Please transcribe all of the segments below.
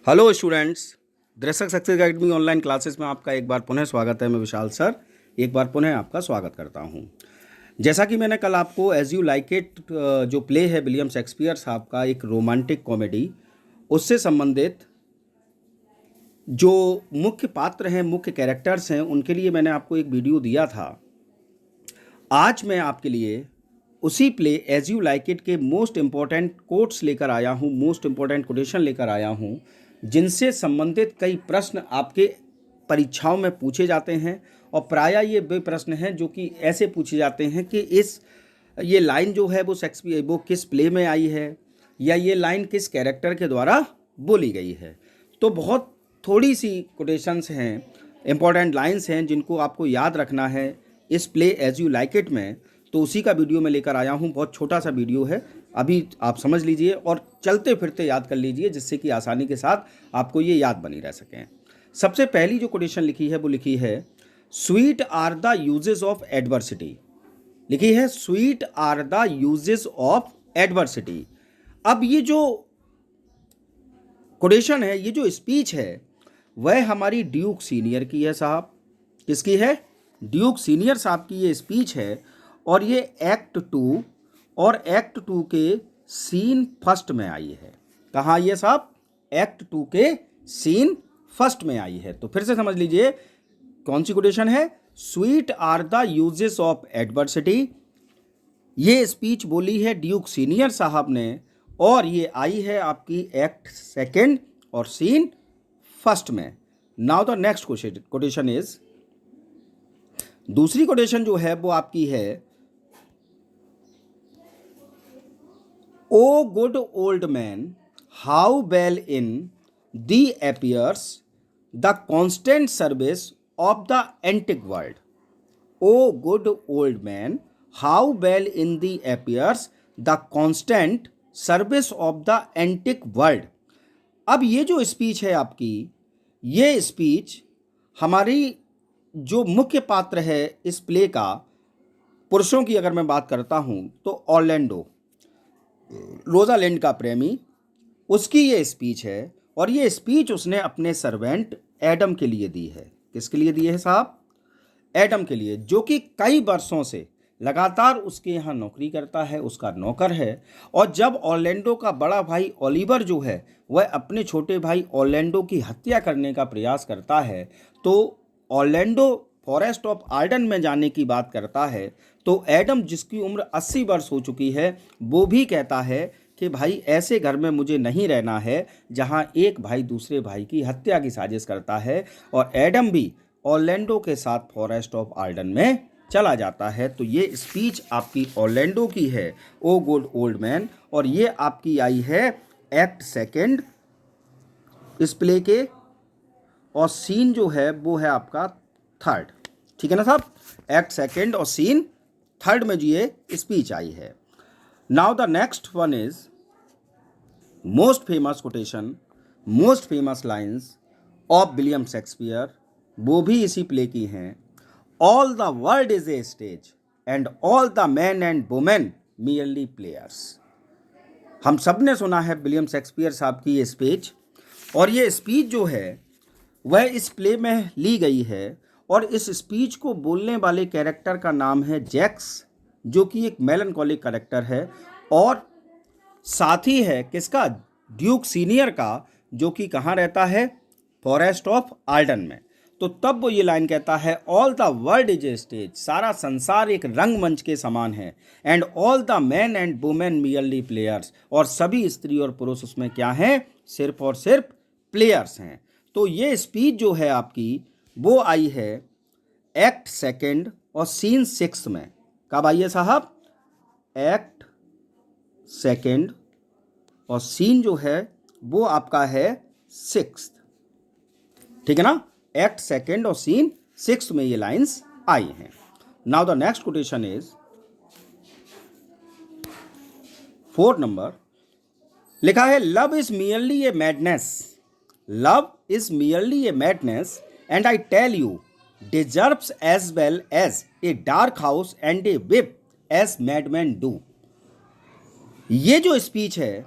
Hello students, दृशक success academy online classes में आपका एक बार पुनः स्वागत है। मैं विशाल सर एक बार पुनः आपका स्वागत करता हूं। जैसा कि मैंने कल आपको एज यू लाइक इट जो प्ले है विलियम शेक्सपियर साहब का, एक रोमांटिक कॉमेडी, उससे संबंधित जो मुख्य पात्र हैं, मुख्य कैरेक्टर्स हैं, उनके लिए मैंने आपको एक वीडियो दिया था। आज मैं आपके लिए उसी play as you like it के मोस्ट इम्पॉर्टेंट कोट्स लेकर आया हूँ, मोस्ट इम्पॉर्टेंट कोटेशन लेकर आया हूँ, जिनसे संबंधित कई प्रश्न आपके परीक्षाओं में पूछे जाते हैं। और प्रायः ये वे प्रश्न हैं जो कि ऐसे पूछे जाते हैं कि ये लाइन जो है वो शेक्सपियर वो किस प्ले में आई है, या ये लाइन किस कैरेक्टर के द्वारा बोली गई है। तो बहुत थोड़ी सी कोटेशंस हैं, इम्पॉर्टेंट लाइन्स हैं जिनको आपको याद रखना है इस play as you like it में। तो उसी का वीडियो मैं लेकर आया हूँ। बहुत छोटा सा वीडियो है, अभी आप समझ लीजिए और चलते फिरते याद कर लीजिए, जिससे कि आसानी के साथ आपको ये याद बनी रह सकें। सबसे पहली जो कोटेशन लिखी है वो लिखी है, sweet are the uses of adversity. लिखी है, sweet are the uses of adversity. अब ये जो कोटेशन है, ये जो स्पीच है, वह हमारी ड्यूक सीनियर की है साहब। किसकी है? ड्यूक सीनियर साहब की ये स्पीच है। और ये एक्ट 2 और एक्ट 2 के सीन फर्स्ट में आई है। कहाँ आई है साहब? एक्ट 2 के सीन फर्स्ट में आई है। तो फिर से समझ लीजिए कौन सी कोटेशन है। Sweet are the uses of adversity, ये स्पीच बोली है ड्यूक सीनियर साहब ने, और ये आई है आपकी एक्ट सेकेंड और सीन फर्स्ट में। Now the next quotation is, दूसरी कोटेशन जो है वो आपकी है, O good old man how well in thee appears the constant service of the antique world. O good old man how well in thee appears the constant service of the antique world. अब ये जो speech है आपकी, ये speech हमारी जो मुख्य पात्र है इस प्ले का, पुरुषों की अगर मैं बात करता हूँ तो ऑर्लैंडो, रोजालिंड का प्रेमी, उसकी ये स्पीच है। और ये स्पीच उसने अपने सर्वेंट एडम के लिए दी है। किसके लिए दी है साहब? एडम के लिए, जो कि कई वर्षों से लगातार उसके यहाँ नौकरी करता है, उसका नौकर है। और जब ऑर्लैंडो का बड़ा भाई ओलिवर जो है वह अपने छोटे भाई ऑर्लैंडो की हत्या करने का प्रयास करता है, तो ऑर्लैंडो फॉरेस्ट ऑफ आर्डन में जाने की बात करता है। तो एडम, जिसकी उम्र 80 वर्ष हो चुकी है, वो भी कहता है कि भाई ऐसे घर में मुझे नहीं रहना है जहां एक भाई दूसरे भाई की हत्या की साजिश करता है। और एडम भी ऑर्लैंडो के साथ फॉरेस्ट ऑफ आर्डन में चला जाता है। तो ये स्पीच आपकी ऑर्लैंडो की है, ओ गुड ओल्ड मैन, और ये आपकी आई है एक्ट सेकेंड इस प्ले के, और सीन जो है वो है आपका थर्ड। ठीक है ना साहब? एक्ट सेकेंड और सीन थर्ड में जो ये स्पीच आई है। Now the next one is most famous quotation, most famous lines of William Shakespeare, वो भी इसी प्ले की हैं। All the world is a stage and all the man and women merely players. हम सब ने सुना है विलियम शेक्सपियर साहब की ये स्पीच, और ये स्पीच जो है वह इस प्ले में ली गई है। और इस स्पीच को बोलने वाले कैरेक्टर का नाम है जैक्स, जो कि एक मेलनकॉलिक कैरेक्टर है, और साथी है किसका? ड्यूक सीनियर का, जो कि कहाँ रहता है? फॉरेस्ट ऑफ आर्डन में। तो तब वो ये लाइन कहता है, all the world is a stage, सारा संसार एक रंगमंच के समान है, and all the man and women merely players, और सभी स्त्री और पुरुष उसमें क्या हैं? सिर्फ और सिर्फ प्लेयर्स हैं। तो ये स्पीच जो है आपकी, वो आई है एक्ट सेकेंड और सीन सिक्स में। कब आई है साहब? एक्ट सेकेंड और सीन जो है वो आपका है सिक्स। ठीक है ना? एक्ट सेकेंड और सीन सिक्स में ये लाइंस आई हैं। Now the next quotation is 4 number. लिखा है, love is merely a madness, love is merely a madness and I tell you deserves as well as a dark house and a whip as madmen do। ये जो speech है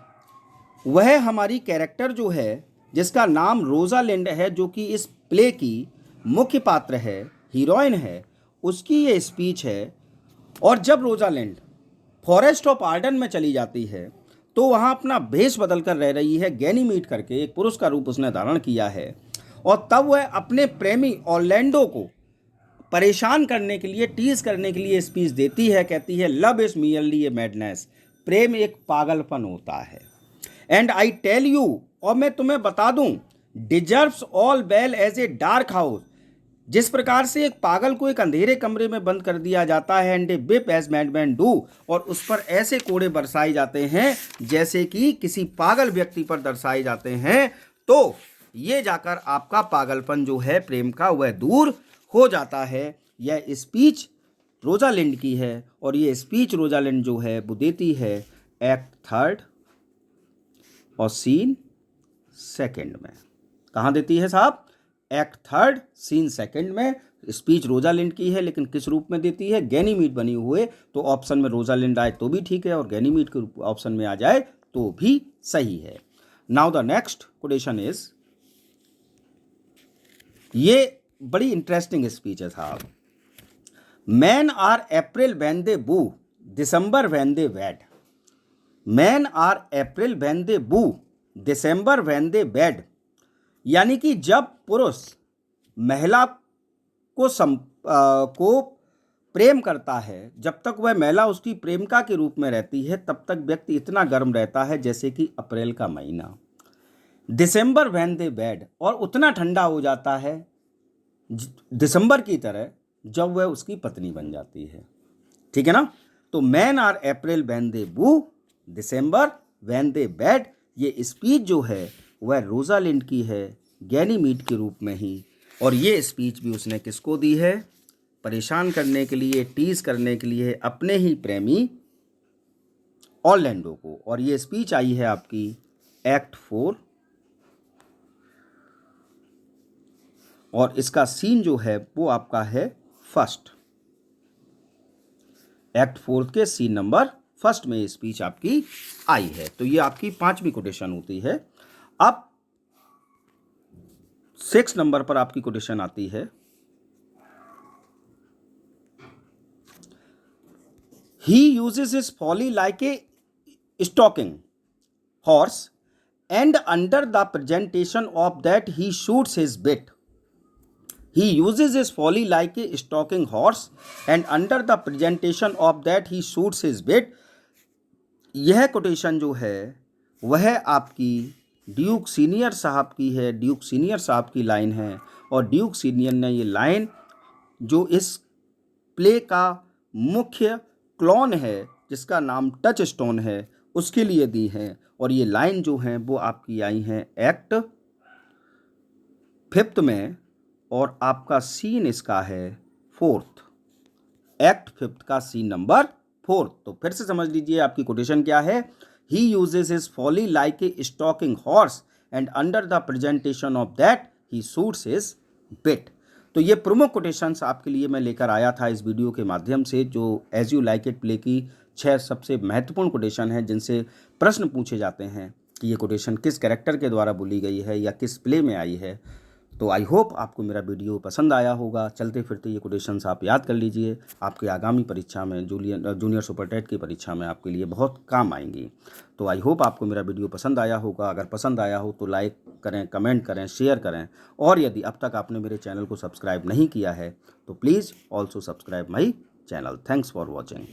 वह हमारी character जो है जिसका नाम रोजालिंड है, जो कि इस प्ले की मुख्य पात्र है, हीरोइन है, उसकी ये स्पीच है। और जब रोजालिंड फॉरेस्ट ऑफ आर्डन में चली जाती है तो वहाँ अपना भेष बदल कर रह रही है, गैनीमीड करके एक पुरुष का रूप उसने धारण किया है। और तब वह अपने प्रेमी ऑर्लैंडो को परेशान करने के लिए, टीज करने के लिए स्पीच देती है, कहती है love is merely a madness, प्रेम एक पागलपन होता है। एंड आई टेल यू, और मैं तुम्हें बता दूं, deserves all well as a dark house, जिस प्रकार से एक पागल को एक अंधेरे कमरे में बंद कर दिया जाता है, and a whip as madmen do, और उस पर ऐसे कोड़े बरसाए जाते हैं जैसे कि किसी पागल व्यक्ति पर दर्शाए जाते हैं, तो ये जाकर आपका पागलपन जो है प्रेम का वह दूर हो जाता है। यह स्पीच रोजालिंड की है और ये स्पीच रोजालिंड जो है वो देती है एक्ट 3 और सीन 2 में। कहाँ देती है साहब? एक्ट 3 सीन 2 में स्पीच रोजालिंड की है, लेकिन किस रूप में देती है? गैनीमीड बनी हुए। तो ऑप्शन में रोजालिंड आए तो भी ठीक है और गैनीमीड के ऑप्शन में आ जाए तो भी सही है। Now the next question is, ये बड़ी इंटरेस्टिंग स्पीच है साहब। Men are April when they woo, December when they wed. Men are April when they woo, December when they वेड। यानी कि जब पुरुष महिला को प्रेम करता है, जब तक वह महिला उसकी प्रेमिका के रूप में रहती है, तब तक व्यक्ति इतना गर्म रहता है जैसे कि अप्रैल का महीना। दिसंबर व्हेन दे वेड, और उतना ठंडा हो जाता है दिसंबर की तरह जब वह उसकी पत्नी बन जाती है। ठीक है ना? तो men are April when they woo, December when they वेड। ये स्पीच जो है वह रोजालिंड की है, गैनीमीड के रूप में ही। और ये स्पीच भी उसने किसको दी है? परेशान करने के लिए, टीज करने के लिए अपने ही प्रेमी ऑर्लैंडो को। और ये स्पीच आई है आपकी एक्ट 4 और इसका सीन जो है वो आपका है 1। एक्ट 4 के सीन नंबर 1 में ये स्पीच आपकी आई है। तो ये आपकी 5वीं कोटेशन होती है। अब 6 नंबर पर आपकी कोटेशन आती है, he uses his folly like a stalking horse and under the presentation of that he shoots his bit. He uses his folly like a stalking horse and under the presentation of that he shoots his bit. यह quotation जो है वह आपकी Duke senior साहब की है, Duke senior साहब की लाइन है। और ड्यूक सीनियर ने ये लाइन, जो इस प्ले का मुख्य क्लॉन है जिसका नाम टच स्टोन है, उसके लिए दी है। और ये लाइन जो है वो आपकी आई हैं एक्ट 5 में और आपका सीन इसका है 4। एक्ट 5 का सीन नंबर 4। तो फिर से समझ लीजिए आपकी कोटेशन क्या है। He uses his folly like a stalking horse and under the presentation of that he shoots his bit. तो ये प्रमुख कोटेशंस आपके लिए मैं लेकर आया था इस वीडियो के माध्यम से, जो as you like it play की 6 सबसे महत्वपूर्ण कोटेशन हैं जिनसे प्रश्न पूछे जाते हैं कि ये कोटेशन किस कैरेक्टर के द्वारा बोली गई है या किस प्ले में आई है। तो आई होप आपको मेरा वीडियो पसंद आया होगा। चलते फिरते ये कोटेशंस आप याद कर लीजिए, आपके आगामी परीक्षा में जूनियर सुपर टेट की परीक्षा में आपके लिए बहुत काम आएंगी। तो आई होप आपको मेरा वीडियो पसंद आया होगा। अगर पसंद आया हो तो लाइक करें, कमेंट करें, शेयर करें। और यदि अब तक आपने मेरे चैनल को सब्सक्राइब नहीं किया है तो please also subscribe my channel. Thanks for watching.